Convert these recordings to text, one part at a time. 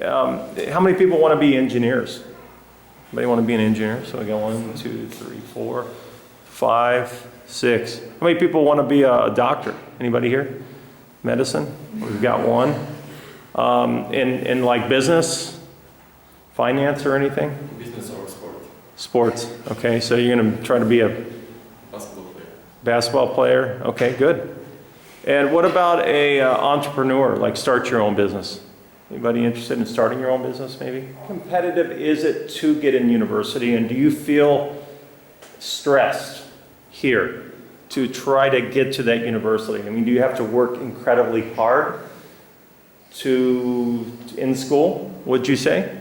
How many people want to be engineers? Anybody want to be an engineer? So we got 1, 2, 3, 4, 5, 6. How many people want to be a doctor? Anybody here? Medicine? We've got one. In like business, finance or anything? Business or sport. Sports. Okay, so you're going to try to be a Basketball player. basketball player. Okay, good. And what about a entrepreneur, like start your own business? Anybody interested in starting your own business maybe? How competitive is it to get in university, and do you feel stressed here to try to get to that university? I mean, do you have to work incredibly hard in school, would you say?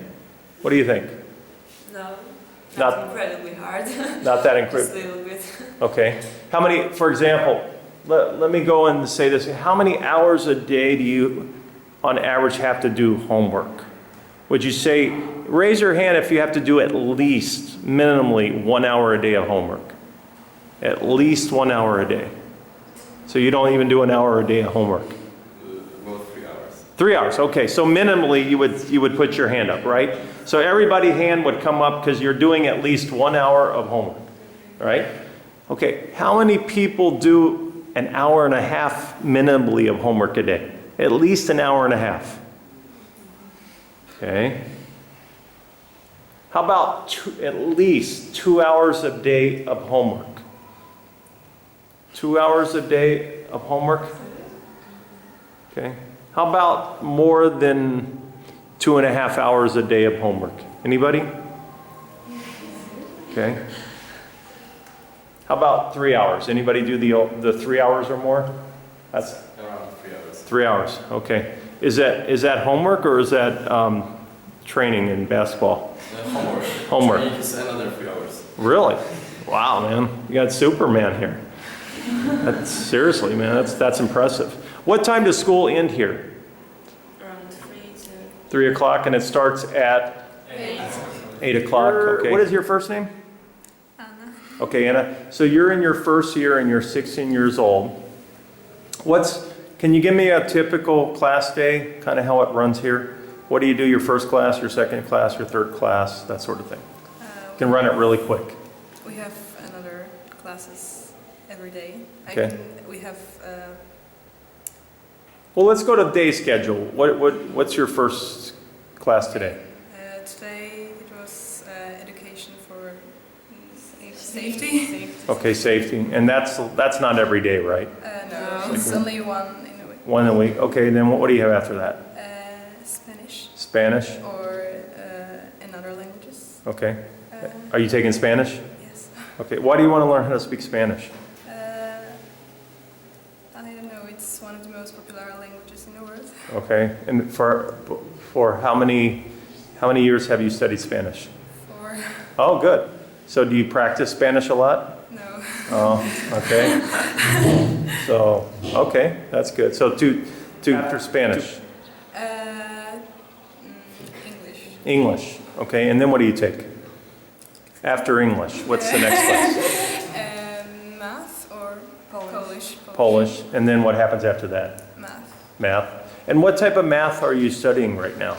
What do you think? No, not incredibly hard. Not that incredible. Just a little bit. Okay. How many, for example, let me go and say this. How many hours a day do you, on average, have to do homework? Would you say, raise your hand if you have to do at least, minimally, 1 hour a day of homework. At least 1 hour a day. So you don't even do an hour a day of homework. About 3 hours. 3 hours, okay. So minimally, you would put your hand up, right? So everybody's hand would come up because you're doing at least 1 hour of homework, right? Okay, how many people do an hour and a half minimally of homework a day? At least an hour and a half. Okay. How about at least 2 hours a day of homework? 2 hours a day of homework? Okay. How about more than 2.5 hours a day of homework? Anybody? Okay. How about 3 hours? Anybody do the 3 hours or more? That's Around 3 hours. 3 hours. Okay. Is that homework or is that training in basketball? Homework. Homework. Training is another 3 hours. Really? Wow, man. You got Superman here. That's seriously, man. That's impressive. What time does school end here? Around 3 to 3 o'clock, and it starts at 8. 8 o'clock. Okay. What is your first name? Anna. Okay, Anna. So you're in your first year and you're 16 years old. Can you give me a typical class day, kind of how it runs here? What do you do your first class, your second class, your third class, that sort of thing? You can run it really quick. We have another classes every day. Okay. We have Well, let's go to day schedule. What's your first class today? today it was education for safety. Okay, safety. And that's not every day, right? No, it's only one in a week. One a week. Okay, then what do you have after that? Spanish Spanish? or in other languages. Okay. Are you taking Spanish? Yes. Okay. Why do you want to learn how to speak Spanish? I don't know. It's one of the most popular languages in the world. Okay. And for how many years have you studied Spanish? For Oh, good. So do you practice Spanish a lot? no. Oh, okay. So, okay, that's good. So two after Spanish. English. English. Okay, and then what do you take? After English, what's the next class? Math or Polish. Polish. And then what happens after that? Math. Math. And what type of math are you studying right now?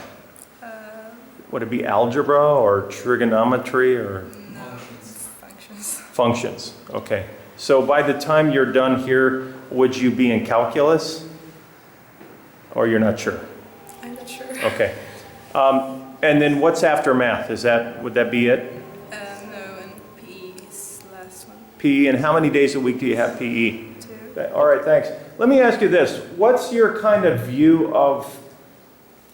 Would it be algebra or trigonometry or No, it's functions. functions? Okay. So by the time you're done here, would you be in calculus? Or you're not sure? I'm not sure. Okay. And then what's after math? Would that be it? No, and PE is the last one. PE, and how many days a week do you have PE? 2. All right, thanks. Let me ask you this. What's your kind of view of,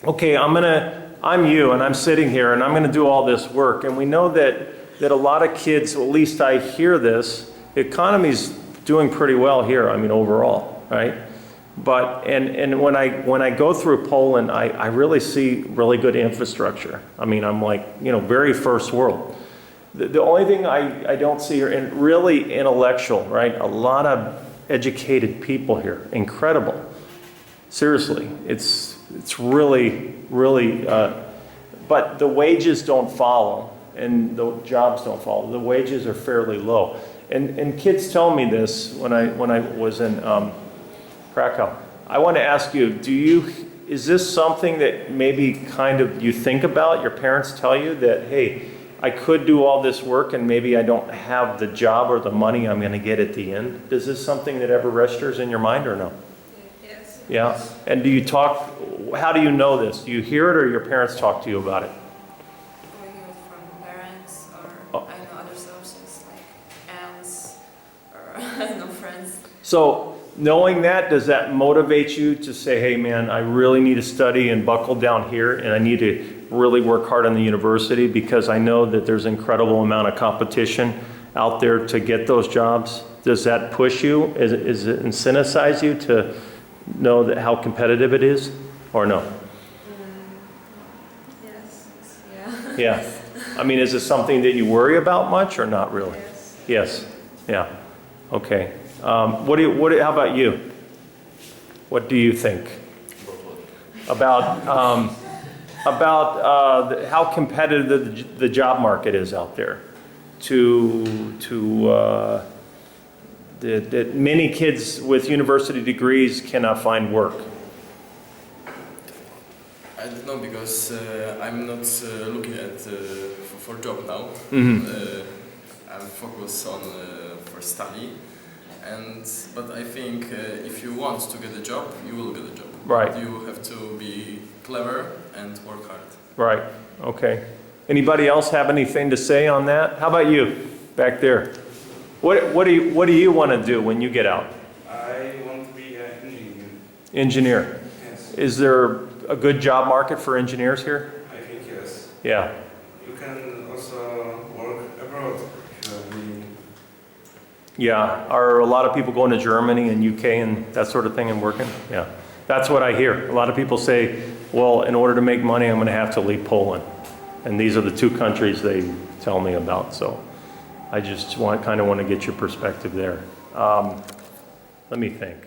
okay, I'm you and I'm sitting here and I'm going to do all this work. And we know that a lot of kids, at least I hear this, the economy's doing pretty well here, I mean, overall, right? But, and when I go through Poland, I really see really good infrastructure. I mean, I'm like, very first world. The only thing I don't see here, and really intellectual, right? A lot of educated people here, incredible. Seriously, it's really, really, but the wages don't follow, and the jobs don't follow. The wages are fairly low. And kids tell me this when I was in Krakow. I want to ask you, is this something that maybe kind of you think about, your parents tell you that, hey, I could do all this work and maybe I don't have the job or the money I'm going to get at the end? Is this something that ever registers in your mind or no? Yes. Yeah? And do you talk, how do you know this? Do you hear it or your parents talk to you about it? We hear it from parents, or Oh. I know other sources like aunts, or I don't know, friends. So knowing that, does that motivate you to say, hey man, I really need to study and buckle down here and I need to really work hard on the university because I know that there's an incredible amount of competition out there to get those jobs? Does that push you? Is it incentivize you to know that how competitive it is or no? Yes. Yeah. Yeah. I mean, is it something that you worry about much or not really? Yes. Yes. Yeah. Okay. How about you? What do you think about how competitive the job market is out there? That many kids with university degrees cannot find work. I don't know because I'm not looking at for job now. I'm focused on for study, but I think if you want to get a job, you will get a job. Right. But you have to be clever and work hard. Right. Okay. Anybody else have anything to say on that? How about you back there? What do you want to do when you get out? I want to be an engineer. Engineer. Yes, Is there a good job market for engineers here? I think yes. Yeah. You can also work abroad. Yeah. Are a lot of people going to Germany and UK and that sort of thing and working? Yeah. That's what I hear. A lot of people say, well, in order to make money, I'm going to have to leave Poland. And these are the two countries they tell me about. So I just kind of want to get your perspective there. Let me think.